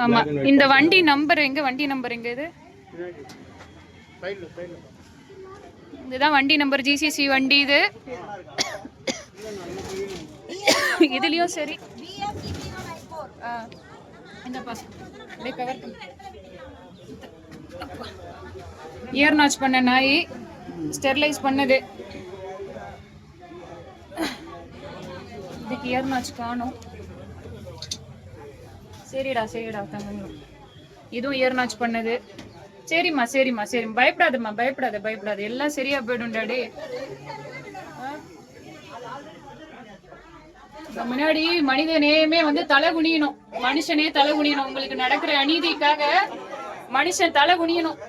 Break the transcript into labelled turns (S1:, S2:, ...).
S1: ஆமா, இந்த வண்டி நம்பர் எங்க? வண்டி நம்பர் எங்க? இதுதான் வண்டி நம்பர், ஜிசிசி வண்டி இது. இதுலயும் சரி. இயர் நாச் பண்ண நாய், ஸ்டெர்லைஸ் பண்ணது. இதுக்கு இயர் நாச் காணும். சரிடா தங்க, இதுவும் இயர் நாச் பண்ணது. சரிம்மா சரிம்மா சரிம்மா, பயப்படாதம்மா, பயப்படாத, எல்லாம் சரியா போயிடும் டாடி. முன்னாடி மனித நேயமே தலை குனியணும், மனுஷனே தலை குனியணும். உங்களுக்கு நடக்கிற அநீதிக்காக மனுஷன் தலை குனியணும்.